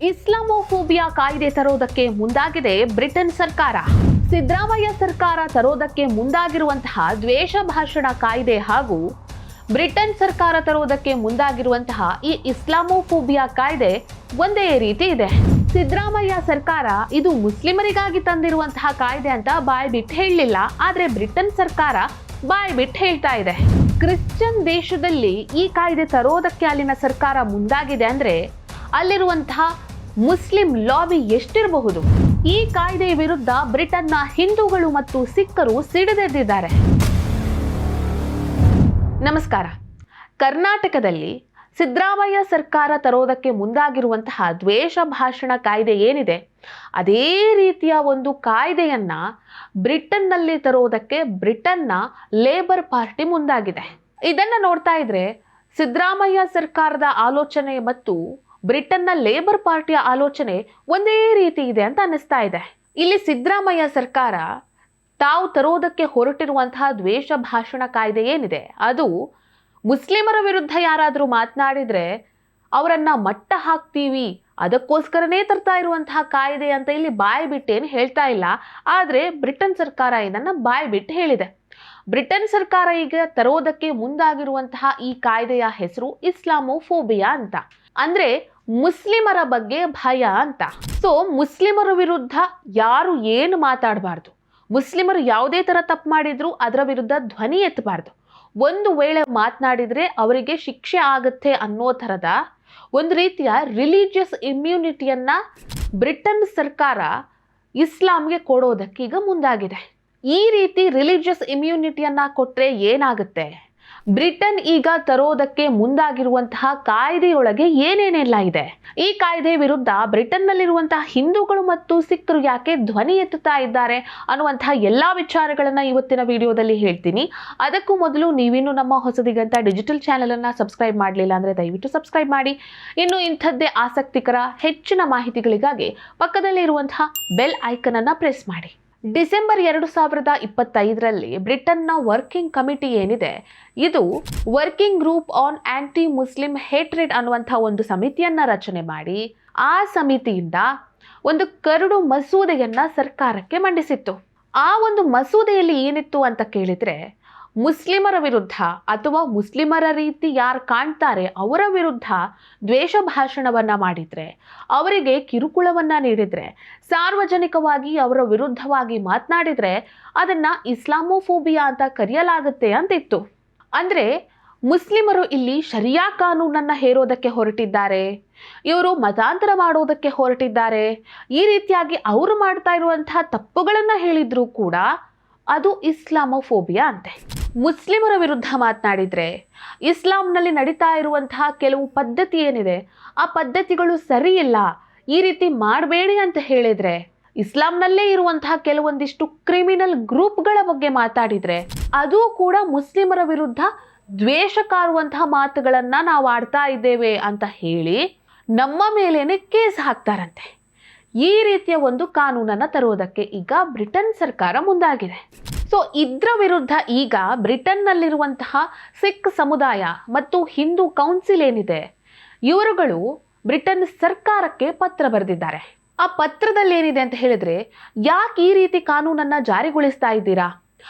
Islamophobia ಕಾಯ್ದೆ ತರೋದಕ್ಕೆ ಮುಂದಾಗಿದೆ ಬ್ರಿಟನ್ ಸರ್ಕಾರ. ಸಿದ್ದರಾಮಯ್ಯ ಸರ್ಕಾರ ತರೋದಕ್ಕೆ ಮುಂದಾಗಿರುವಂತಹ ದ್ವೇಷ ಭಾಷಣ ಕಾಯ್ದೆ ಹಾಗೂ ಬ್ರಿಟನ್ ಸರ್ಕಾರ ತರೋದಕ್ಕೆ ಮುಂದಾಗಿರುವಂತಹ ಈ ಇಸ್ಲಾಮೋಫೋಬಿಯಾ ಕಾಯ್ದೆ ಒಂದೇ ರೀತಿ ಇದೆ. ಸಿದ್ದರಾಮಯ್ಯ ಸರ್ಕಾರ ಇದು ಮುಸ್ಲಿಮರಿಗಾಗಿ ತಂದಿರುವಂತಹ ಕಾಯ್ದೆ ಅಂತ ಬಾಯ್ ಬಿಟ್ಟು ಹೇಳಲಿಲ್ಲ, ಆದ್ರೆ ಬ್ರಿಟನ್ ಸರ್ಕಾರ ಬಾಯ್ ಬಿಟ್ಟು ಹೇಳ್ತಾ ಇದೆ. ಕ್ರಿಶ್ಚಿಯನ್ ದೇಶದಲ್ಲಿ ಈ ಕಾಯ್ದೆ ತರೋದಕ್ಕೆ ಅಲ್ಲಿನ ಸರ್ಕಾರ ಮುಂದಾಗಿದೆ ಅಂದ್ರೆ ಅಲ್ಲಿರುವಂತಹ ಮುಸ್ಲಿಂ ಲಾಬಿ ಎಷ್ಟಿರಬಹುದು. ಈ ಕಾಯ್ದೆ ವಿರುದ್ಧ ಬ್ರಿಟನ್ನ ಹಿಂದೂಗಳು ಮತ್ತು ಸಿಖ್ಖರು ಸಿಡಿದೆದ್ದಿದ್ದಾರೆ. ನಮಸ್ಕಾರ. ಕರ್ನಾಟಕದಲ್ಲಿ ಸಿದ್ದರಾಮಯ್ಯ ಸರ್ಕಾರ ತರೋದಕ್ಕೆ ಮುಂದಾಗಿರುವಂತಹ ದ್ವೇಷ ಭಾಷಣ ಕಾಯ್ದೆ ಏನಿದೆ, ಅದೇ ರೀತಿಯ ಒಂದು ಕಾಯ್ದೆಯನ್ನ ಬ್ರಿಟನ್ನಲ್ಲಿ ತರೋದಕ್ಕೆ ಬ್ರಿಟನ್ನ ಲೇಬರ್ ಪಾರ್ಟಿ ಮುಂದಾಗಿದೆ. ಇದನ್ನ ನೋಡ್ತಾ ಇದ್ರೆ ಸಿದ್ದರಾಮಯ್ಯ ಸರ್ಕಾರದ ಆಲೋಚನೆ ಮತ್ತು ಬ್ರಿಟನ್ನ ಲೇಬರ್ ಪಾರ್ಟಿಯ ಆಲೋಚನೆ ಒಂದೇ ರೀತಿ ಇದೆ ಅಂತ ಅನ್ನಿಸ್ತಾ ಇದೆ. ಇಲ್ಲಿ ಸಿದ್ದರಾಮಯ್ಯ ಸರ್ಕಾರ ತಾವು ತರೋದಕ್ಕೆ ಹೊರಟಿರುವಂತಹ ದ್ವೇಷ ಭಾಷಣ ಕಾಯ್ದೆ ಏನಿದೆ, ಅದು ಮುಸ್ಲಿಮರ ವಿರುದ್ಧ ಯಾರಾದರೂ ಮಾತನಾಡಿದ್ರೆ ಅವರನ್ನ ಮಟ್ಟ ಹಾಕ್ತೀವಿ, ಅದಕ್ಕೋಸ್ಕರನೇ ತರ್ತಾ ಇರುವಂತಹ ಕಾಯ್ದೆ ಅಂತ ಇಲ್ಲಿ ಬಾಯಿ ಬಿಟ್ಟೇನು ಹೇಳ್ತಾ ಇಲ್ಲ. ಆದ್ರೆ ಬ್ರಿಟನ್ ಸರ್ಕಾರ ಇದನ್ನ ಬಾಯಿ ಬಿಟ್ಟು ಹೇಳಿದೆ. ಬ್ರಿಟನ್ ಸರ್ಕಾರ ಈಗ ತರೋದಕ್ಕೆ ಮುಂದಾಗಿರುವಂತಹ ಈ ಕಾಯ್ದೆಯ ಹೆಸರು ಇಸ್ಲಾಮೋಫೋಬಿಯಾ ಅಂತ, ಅಂದ್ರೆ ಮುಸ್ಲಿಮರ ಬಗ್ಗೆ ಭಯ ಅಂತ. ಸೊ ಮುಸ್ಲಿಮರ ವಿರುದ್ಧ ಯಾರು ಏನು ಮಾತಾಡಬಾರ್ದು, ಮುಸ್ಲಿಮರು ಯಾವುದೇ ತರ ತಪ್ಪು ಮಾಡಿದ್ರು ಅದರ ವಿರುದ್ಧ ಧ್ವನಿ ಎತ್ತಬಾರ್ದು, ಒಂದು ವೇಳೆ ಮಾತನಾಡಿದ್ರೆ ಅವರಿಗೆ ಶಿಕ್ಷೆ ಆಗುತ್ತೆ ಅನ್ನೋ ಥರದ ಒಂದು ರೀತಿಯ ರಿಲಿಜಿಯಸ್ ಇಮ್ಯುನಿಟಿಯನ್ನ ಬ್ರಿಟನ್ ಸರ್ಕಾರ ಇಸ್ಲಾಂಗೆ ಕೊಡೋದಕ್ಕೆ ಈಗ ಮುಂದಾಗಿದೆ. ಈ ರೀತಿ ರಿಲಿಜಿಯಸ್ ಇಮ್ಯುನಿಟಿಯನ್ನ ಕೊಟ್ರೆ ಏನಾಗುತ್ತೆ, ಬ್ರಿಟನ್ ಈಗ ತರೋದಕ್ಕೆ ಮುಂದಾಗಿರುವಂತಹ ಕಾಯ್ದೆಯೊಳಗೆ ಏನೇನೆಲ್ಲ ಇದೆ, ಈ ಕಾಯ್ದೆ ವಿರುದ್ಧ ಬ್ರಿಟನ್ನಲ್ಲಿರುವಂತಹ ಹಿಂದೂಗಳು ಮತ್ತು ಸಿಖ್ಖರು ಯಾಕೆ ಧ್ವನಿ ಎತ್ತುತ್ತಾ ಇದ್ದಾರೆ ಅನ್ನುವಂತಹ ಎಲ್ಲಾ ವಿಚಾರಗಳನ್ನ ಇವತ್ತಿನ ವಿಡಿಯೋದಲ್ಲಿ ಹೇಳ್ತೀನಿ. ಅದಕ್ಕೂ ಮೊದಲು ನೀವಿನ್ನು ನಮ್ಮ ಹೊಸದಿಗಂತ ಡಿಜಿಟಲ್ ಚಾನೆಲ್ ಅನ್ನ ಸಬ್ಸ್ಕ್ರೈಬ್ ಮಾಡಲಿಲ್ಲ ಅಂದ್ರೆ ದಯವಿಟ್ಟು ಸಬ್ಸ್ಕ್ರೈಬ್ ಮಾಡಿ. ಇನ್ನು ಇಂಥದ್ದೇ ಆಸಕ್ತಿಕರ ಹೆಚ್ಚಿನ ಮಾಹಿತಿಗಳಿಗಾಗಿ ಪಕ್ಕದಲ್ಲಿ ಇರುವಂತಹ ಬೆಲ್ ಐಕನ್ ಅನ್ನ ಪ್ರೆಸ್ ಮಾಡಿ. ಡಿಸೆಂಬರ್ 2025ರಲ್ಲಿ ಬ್ರಿಟನ್ನ ವರ್ಕಿಂಗ್ ಕಮಿಟಿ ಏನಿದೆ, ಇದು working group on anti Muslim hatred ಅನ್ನುವಂಥ ಒಂದು ಸಮಿತಿಯನ್ನ ರಚನೆ ಮಾಡಿ ಆ ಸಮಿತಿಯಿಂದ ಒಂದು ಕರಡು ಮಸೂದೆಯನ್ನ ಸರ್ಕಾರಕ್ಕೆ ಮಂಡಿಸಿತ್ತು. ಆ ಒಂದು ಮಸೂದೆಯಲ್ಲಿ ಏನಿತ್ತು ಅಂತ ಕೇಳಿದ್ರೆ, ಮುಸ್ಲಿಮರ ವಿರುದ್ಧ ಅಥವಾ ಮುಸ್ಲಿಮರ ರೀತಿ ಯಾರು ಕಾಣ್ತಾರೆ ಅವರ ವಿರುದ್ಧ ದ್ವೇಷ ಭಾಷಣವನ್ನ ಮಾಡಿದ್ರೆ, ಅವರಿಗೆ ಕಿರುಕುಳವನ್ನ ನೀಡಿದ್ರೆ, ಸಾರ್ವಜನಿಕವಾಗಿ ಅವರ ವಿರುದ್ಧವಾಗಿ ಮಾತನಾಡಿದ್ರೆ ಅದನ್ನ ಇಸ್ಲಾಮೋಫೋಬಿಯಾ ಅಂತ ಕರೆಯಲಾಗುತ್ತೆ ಅಂತಿತ್ತು. ಅಂದ್ರೆ ಮುಸ್ಲಿಮರು ಇಲ್ಲಿ ಶರಿಯಾ ಕಾನೂನನ್ನ ಹೇರೋದಕ್ಕೆ ಹೊರಟಿದ್ದಾರೆ, ಇವರು ಮತಾಂತರ ಮಾಡೋದಕ್ಕೆ ಹೊರಟಿದ್ದಾರೆ, ಈ ರೀತಿಯಾಗಿ ಅವರು ಮಾಡ್ತಾ ಇರುವಂತಹ ತಪ್ಪುಗಳನ್ನ ಹೇಳಿದ್ರು ಕೂಡ ಅದು ಇಸ್ಲಾಮೋಫೋಬಿಯಾ ಅಂತೆ. ಮುಸ್ಲಿಮರ ವಿರುದ್ಧ ಮಾತನಾಡಿದ್ರೆ, ಇಸ್ಲಾಂನಲ್ಲಿ ನಡೀತಾ ಇರುವಂತಹ ಕೆಲವು ಪದ್ಧತಿ ಏನಿದೆ ಆ ಪದ್ಧತಿಗಳು ಸರಿ ಇಲ್ಲ, ಈ ರೀತಿ ಮಾಡಬೇಡಿ ಅಂತ ಹೇಳಿದ್ರೆ, ಇಸ್ಲಾಂನಲ್ಲೇ ಇರುವಂತಹ ಕೆಲವೊಂದಿಷ್ಟು ಕ್ರಿಮಿನಲ್ ಗ್ರೂಪ್ಗಳ ಬಗ್ಗೆ ಮಾತಾಡಿದ್ರೆ ಅದು ಕೂಡ ಮುಸ್ಲಿಮರ ವಿರುದ್ಧ ದ್ವೇಷ ಕಾರುವಂತಹ ಮಾತುಗಳನ್ನ ನಾವು ಆಡ್ತಾ ಇದ್ದೇವೆ ಅಂತ ಹೇಳಿ ನಮ್ಮ ಮೇಲೇನೆ ಕೇಸ್ ಹಾಕ್ತಾರಂತೆ. ಈ ರೀತಿಯ ಒಂದು ಕಾನೂನನ್ನ ತರುವುದಕ್ಕೆ ಈಗ ಬ್ರಿಟನ್ ಸರ್ಕಾರ ಮುಂದಾಗಿದೆ. ಸೊ ಇದ್ರ ವಿರುದ್ಧ ಈಗ ಬ್ರಿಟನ್ನಲ್ಲಿರುವಂತಹ ಸಿಖ್ ಸಮುದಾಯ ಮತ್ತು ಹಿಂದೂ ಕೌನ್ಸಿಲ್ ಏನಿದೆ, ಇವರುಗಳು ಬ್ರಿಟನ್ ಸರ್ಕಾರಕ್ಕೆ ಪತ್ರ ಬರೆದಿದ್ದಾರೆ. ಆ ಪತ್ರದಲ್ಲಿ ಏನಿದೆ ಅಂತ ಹೇಳಿದ್ರೆ, ಯಾಕೆ ಈ ರೀತಿ ಕಾನೂನನ್ನ ಜಾರಿಗೊಳಿಸ್ತಾ ಇದ್ದೀರಾ,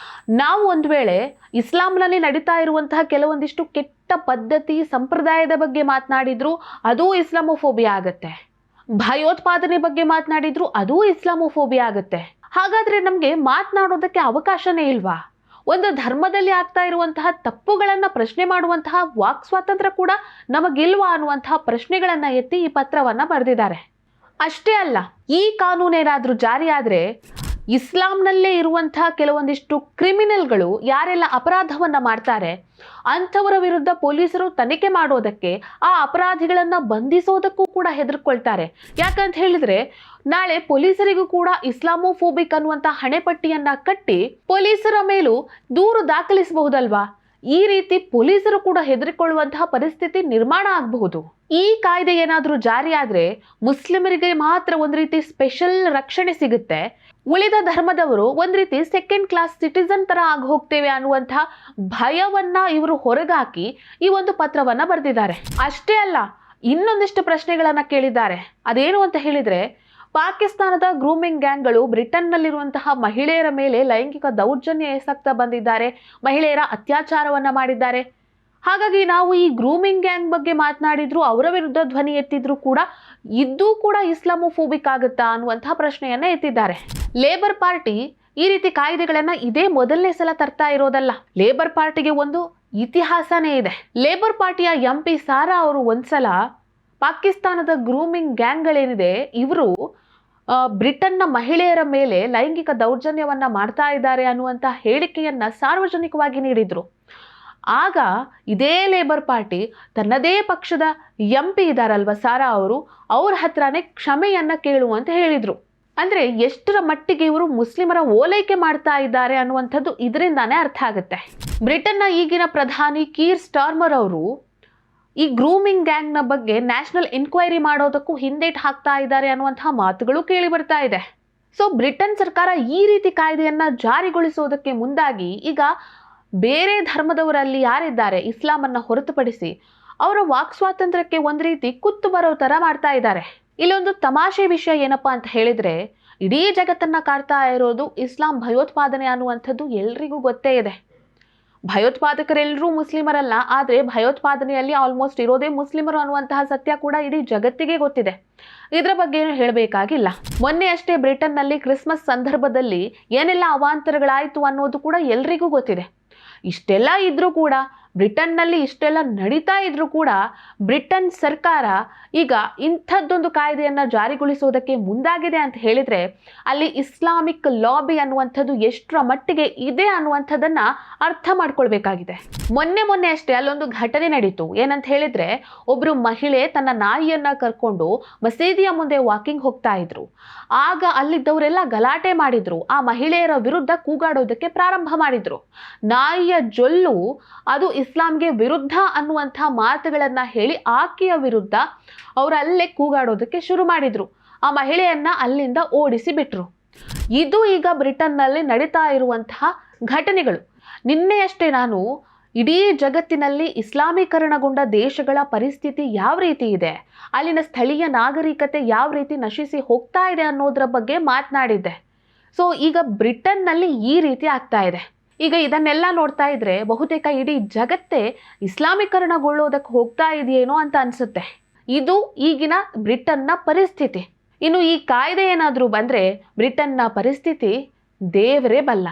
ನಾವು ಒಂದು ವೇಳೆ ಇಸ್ಲಾಂನಲ್ಲಿ ನಡೀತಾ ಇರುವಂತಹ ಕೆಲವೊಂದಿಷ್ಟು ಕೆಟ್ಟ ಪದ್ಧತಿ ಸಂಪ್ರದಾಯದ ಬಗ್ಗೆ ಮಾತನಾಡಿದ್ರು ಅದು ಇಸ್ಲಾಮೋಫೋಬಿಯಾ ಆಗತ್ತೆ, ಭಯೋತ್ಪಾದನೆ ಬಗ್ಗೆ ಮಾತನಾಡಿದ್ರು ಅದು ಇಸ್ಲಾಮೋಫೋಬಿಯಾ ಆಗುತ್ತೆ. ಹಾಗಾದ್ರೆ ನಮ್ಗೆ ಮಾತನಾಡೋದಕ್ಕೆ ಅವಕಾಶನೇ ಇಲ್ವಾ? ಒಂದು ಧರ್ಮದಲ್ಲಿ ಆಗ್ತಾ ಇರುವಂತಹ ತಪ್ಪುಗಳನ್ನ ಪ್ರಶ್ನೆ ಮಾಡುವಂತಹ ವಾಕ್ ಸ್ವಾತಂತ್ರ್ಯ ಕೂಡ ನಮಗಿಲ್ವಾ ಅನ್ನುವಂತಹ ಪ್ರಶ್ನೆಗಳನ್ನ ಎತ್ತಿ ಈ ಪತ್ರವನ್ನ ಬರೆದಿದ್ದಾರೆ. ಅಷ್ಟೇ ಅಲ್ಲ, ಈ ಕಾನೂನೇನಾದ್ರೂ ಜಾರಿಯಾದ್ರೆ ಇಸ್ಲಾಂನಲ್ಲೇ ಇರುವಂತಹ ಕೆಲವೊಂದಿಷ್ಟು ಕ್ರಿಮಿನಲ್ಗಳು ಯಾರೆಲ್ಲ ಅಪರಾಧವನ್ನ ಮಾಡ್ತಾರೆ ಅಂಥವರ ವಿರುದ್ಧ ಪೊಲೀಸರು ತನಿಖೆ ಮಾಡೋದಕ್ಕೆ, ಆ ಅಪರಾಧಿಗಳನ್ನ ಬಂಧಿಸೋದಕ್ಕೂ ಕೂಡ ಹೆದರ್ಕೊಳ್ತಾರೆ. ಯಾಕಂತ ಹೇಳಿದ್ರೆ ನಾಳೆ ಪೊಲೀಸರಿಗೂ ಕೂಡ ಇಸ್ಲಾಮೋಫೋಬಿಕ್ ಅನ್ನುವಂಥ ಹಣೆಪಟ್ಟಿಯನ್ನ ಕಟ್ಟಿ ಪೊಲೀಸರ ಮೇಲೂ ದೂರು ದಾಖಲಿಸಬಹುದಲ್ವಾ. ಈ ರೀತಿ ಪೊಲೀಸರು ಕೂಡ ಹೆದರಿಕೊಳ್ಳುವಂತಹ ಪರಿಸ್ಥಿತಿ ನಿರ್ಮಾಣ ಆಗಬಹುದು. ಈ ಕಾಯ್ದೆ ಏನಾದರೂ ಜಾರಿಯಾದ್ರೆ ಮುಸ್ಲಿಮರಿಗೆ ಮಾತ್ರ ಒಂದು ರೀತಿ ಸ್ಪೆಷಲ್ ರಕ್ಷಣೆ ಸಿಗುತ್ತೆ, ಉಳಿದ ಧರ್ಮದವರು ಒಂದು ರೀತಿ ಸೆಕೆಂಡ್ ಕ್ಲಾಸ್ ಸಿಟಿಸನ್ ತರ ಆಗಿ ಹೋಗ್ತೇವೆ ಅನ್ನುವಂತಹ ಭಯವನ್ನ ಇವರು ಹೊರಗಾಕಿ ಈ ಒಂದು ಪತ್ರವನ್ನ ಬರೆದಿದ್ದಾರೆ. ಅಷ್ಟೇ ಅಲ್ಲ, ಇನ್ನೊಂದಿಷ್ಟು ಪ್ರಶ್ನೆಗಳನ್ನು ಕೇಳಿದ್ದಾರೆ. ಅದೇನು ಅಂತ ಹೇಳಿದರೆ, ಪಾಕಿಸ್ತಾನದ ಗ್ರೂಮಿಂಗ್ ಗ್ಯಾಂಗ್ಗಳು ಬ್ರಿಟನ್ನಲ್ಲಿರುವಂತಹ ಮಹಿಳೆಯರ ಮೇಲೆ ಲೈಂಗಿಕ ದೌರ್ಜನ್ಯ ಎಸಗ್ತಾ ಬಂದಿದ್ದಾರೆ, ಮಹಿಳೆಯರ ಅತ್ಯಾಚಾರವನ್ನು ಮಾಡಿದ್ದಾರೆ. ಹಾಗಾಗಿ ನಾವು ಈ ಗ್ರೂಮಿಂಗ್ ಗ್ಯಾಂಗ್ ಬಗ್ಗೆ ಮಾತನಾಡಿದ್ರು, ಅವರ ವಿರುದ್ಧ ಧ್ವನಿ ಎತ್ತಿದ್ರು ಕೂಡ ಇದು ಕೂಡ ಇಸ್ಲಾಮೋಫೋಬಿಕ್ ಆಗುತ್ತಾ ಅನ್ನುವಂತಹ ಪ್ರಶ್ನೆಯನ್ನ ಎತ್ತಿದ್ದಾರೆ. ಲೇಬರ್ ಪಾರ್ಟಿ ಈ ರೀತಿ ಕಾಯ್ದೆಗಳನ್ನ ಇದೇ ಮೊದಲನೇ ಸಲ ತರ್ತಾ ಇರೋದಲ್ಲ. ಲೇಬರ್ ಪಾರ್ಟಿಗೆ ಒಂದು ಇತಿಹಾಸನೇ ಇದೆ. ಲೇಬರ್ ಪಾರ್ಟಿಯ MP ಸಾರಾ ಅವರು ಒಂದ್ಸಲ ಪಾಕಿಸ್ತಾನದ ಗ್ರೂಮಿಂಗ್ ಗ್ಯಾಂಗ್ಗಳೇನಿದೆ ಇವರು ಬ್ರಿಟನ್ನ ಮಹಿಳೆಯರ ಮೇಲೆ ಲೈಂಗಿಕ ದೌರ್ಜನ್ಯವನ್ನ ಮಾಡ್ತಾ ಇದ್ದಾರೆ ಅನ್ನುವಂಥ ಹೇಳಿಕೆಯನ್ನ ಸಾರ್ವಜನಿಕವಾಗಿ ನೀಡಿದ್ರು. ಆಗ ಇದೇ ಲೇಬರ್ ಪಾರ್ಟಿ ತನ್ನದೇ ಪಕ್ಷದ MP ಇದಾರಲ್ವ ಸಾರಾ ಅವರು, ಅವ್ರ ಹತ್ರನೇ ಕ್ಷಮೆಯನ್ನ ಕೇಳುವಂತ ಹೇಳಿದ್ರು. ಅಂದ್ರೆ ಎಷ್ಟರ ಮಟ್ಟಿಗೆ ಇವರು ಮುಸ್ಲಿಮರ ಓಲೈಕೆ ಮಾಡ್ತಾ ಇದ್ದಾರೆ ಅನ್ನುವಂಥದ್ದು ಇದರಿಂದಾನೇ ಅರ್ಥ ಆಗುತ್ತೆ. ಬ್ರಿಟನ್ನ ಈಗಿನ ಪ್ರಧಾನಿ ಕೀರ್ ಸ್ಟಾರ್ಮರ್ ಅವರು ಈ ಗ್ರೂಮಿಂಗ್ ಗ್ಯಾಂಗ್ನ ಬಗ್ಗೆ ನ್ಯಾಷನಲ್ ಎನ್ಕ್ವೈರಿ ಮಾಡೋದಕ್ಕೂ ಹಿಂದೇಟು ಹಾಕ್ತಾ ಇದ್ದಾರೆ ಅನ್ನುವಂತಹ ಮಾತುಗಳು ಕೇಳಿ ಬರ್ತಾ ಇದೆ. ಸೊ ಬ್ರಿಟನ್ ಸರ್ಕಾರ ಈ ರೀತಿ ಕಾಯ್ದೆಯನ್ನ ಜಾರಿಗೊಳಿಸೋದಕ್ಕೆ ಮುಂದಾಗಿ ಈಗ ಬೇರೆ ಧರ್ಮದವರಲ್ಲಿ ಯಾರಿದ್ದಾರೆ ಇಸ್ಲಾಮನ್ನ ಹೊರತುಪಡಿಸಿ ಅವರ ವಾಕ್ ಸ್ವಾತಂತ್ರ್ಯಕ್ಕೆ ಒಂದು ರೀತಿ ಕುತ್ತು ಬರೋ ಥರ ಮಾಡ್ತಾ ಇದ್ದಾರೆ. ಇಲ್ಲೊಂದು ತಮಾಷೆ ವಿಷಯ ಏನಪ್ಪಾ ಅಂತ ಹೇಳಿದ್ರೆ, ಇಡೀ ಜಗತ್ತನ್ನ ಕಾಡ್ತಾ ಇರೋದು ಇಸ್ಲಾಂ ಭಯೋತ್ಪಾದನೆ ಅನ್ನುವಂಥದ್ದು ಎಲ್ರಿಗೂ ಗೊತ್ತೇ ಇದೆ. ಭಯೋತ್ಪಾದಕರೆಲ್ಲರೂ ಮುಸ್ಲಿಮರಲ್ಲ, ಆದರೆ ಭಯೋತ್ಪಾದನೆಯಲ್ಲಿ ಆಲ್ಮೋಸ್ಟ್ ಇರೋದೇ ಮುಸ್ಲಿಮರು ಅನ್ನುವಂತಹ ಸತ್ಯ ಕೂಡ ಇಡೀ ಜಗತ್ತಿಗೆ ಗೊತ್ತಿದೆ. ಇದರ ಬಗ್ಗೆ ಏನು ಹೇಳಬೇಕಾಗಿಲ್ಲ. ಮೊನ್ನೆ ಅಷ್ಟೇ ಬ್ರಿಟನ್ನಲ್ಲಿ ಕ್ರಿಸ್ಮಸ್ ಸಂದರ್ಭದಲ್ಲಿ ಏನೆಲ್ಲ ಅವಾಂತರಗಳಾಯಿತು ಅನ್ನೋದು ಕೂಡ ಎಲ್ರಿಗೂ ಗೊತ್ತಿದೆ. ಇಷ್ಟೆಲ್ಲ ಇದ್ರೂ ಕೂಡ, ಬ್ರಿಟನ್ನಲ್ಲಿ ಇಷ್ಟೆಲ್ಲ ನಡೀತಾ ಇದ್ರೂ ಕೂಡ ಬ್ರಿಟನ್ ಸರ್ಕಾರ ಈಗ ಇಂಥದ್ದೊಂದು ಕಾಯ್ದೆಯನ್ನು ಜಾರಿಗೊಳಿಸೋದಕ್ಕೆ ಮುಂದಾಗಿದೆ ಅಂತ ಹೇಳಿದರೆ ಅಲ್ಲಿ ಇಸ್ಲಾಮಿಕ್ ಲಾಬಿ ಅನ್ನುವಂಥದ್ದು ಎಷ್ಟರ ಮಟ್ಟಿಗೆ ಇದೆ ಅನ್ನುವಂಥದ್ದನ್ನು ಅರ್ಥ ಮಾಡ್ಕೊಳ್ಬೇಕಾಗಿದೆ. ಮೊನ್ನೆ ಅಷ್ಟೇ ಅಲ್ಲೊಂದು ಘಟನೆ ನಡೀತು. ಏನಂತ ಹೇಳಿದರೆ, ಒಬ್ಬರು ಮಹಿಳೆ ತನ್ನ ನಾಯಿಯನ್ನು ಕರ್ಕೊಂಡು ಮಸೀದಿಯ ಮುಂದೆ ವಾಕಿಂಗ್ ಹೋಗ್ತಾ ಇದ್ರು. ಆಗ ಅಲ್ಲಿದ್ದವರೆಲ್ಲ ಗಲಾಟೆ ಮಾಡಿದ್ರು, ಆ ಮಹಿಳೆಯರ ವಿರುದ್ಧ ಕೂಗಾಡೋದಕ್ಕೆ ಪ್ರಾರಂಭ ಮಾಡಿದ್ರು. ನಾಯಿಯ ಜೊಲ್ಲು ಅದು ಇಸ್ಲಾಂಗೆ ವಿರುದ್ಧ ಅನ್ನುವಂಥ ಮಾತುಗಳನ್ನ ಹೇಳಿ ಆಕೆಯ ವಿರುದ್ಧ ಅವರು ಅಲ್ಲೇ ಕೂಗಾಡೋದಕ್ಕೆ ಶುರು ಮಾಡಿದ್ರು. ಆ ಮಹಿಳೆಯನ್ನ ಅಲ್ಲಿಂದ ಓಡಿಸಿ ಬಿಟ್ರು. ಇದು ಈಗ ಬ್ರಿಟನ್ನಲ್ಲಿ ನಡೀತಾ ಇರುವಂತಹ ಘಟನೆಗಳು. ನಿನ್ನೆಯಷ್ಟೇ ನಾನು ಇಡೀ ಜಗತ್ತಿನಲ್ಲಿ ಇಸ್ಲಾಮೀಕರಣಗೊಂಡ ದೇಶಗಳ ಪರಿಸ್ಥಿತಿ ಯಾವ ರೀತಿ ಇದೆ, ಅಲ್ಲಿನ ಸ್ಥಳೀಯ ನಾಗರಿಕತೆ ಯಾವ ರೀತಿ ನಶಿಸಿ ಹೋಗ್ತಾ ಇದೆ ಅನ್ನೋದ್ರ ಬಗ್ಗೆ ಮಾತನಾಡಿದ್ದೆ. ಸೊ ಈಗ ಬ್ರಿಟನ್ನಲ್ಲಿ ಈ ರೀತಿ ಆಗ್ತಾ ಇದೆ. ಈಗ ಇದನ್ನೆಲ್ಲ ನೋಡ್ತಾ ಇದ್ರೆ ಬಹುತೇಕ ಇಡೀ ಜಗತ್ತೇ ಇಸ್ಲಾಮೀಕರಣಗೊಳ್ಳೋದಕ್ಕೆ ಹೋಗ್ತಾ ಇದೆಯೇನೋ ಅಂತ ಅನ್ಸುತ್ತೆ. ಇದು ಈಗಿನ ಬ್ರಿಟನ್ನ ಪರಿಸ್ಥಿತಿ. ಇನ್ನು ಈ ಕಾಯ್ದೆ ಏನಾದರೂ ಬಂದರೆ ಬ್ರಿಟನ್ನ ಪರಿಸ್ಥಿತಿ ದೇವರೇ ಬಲ್ಲ.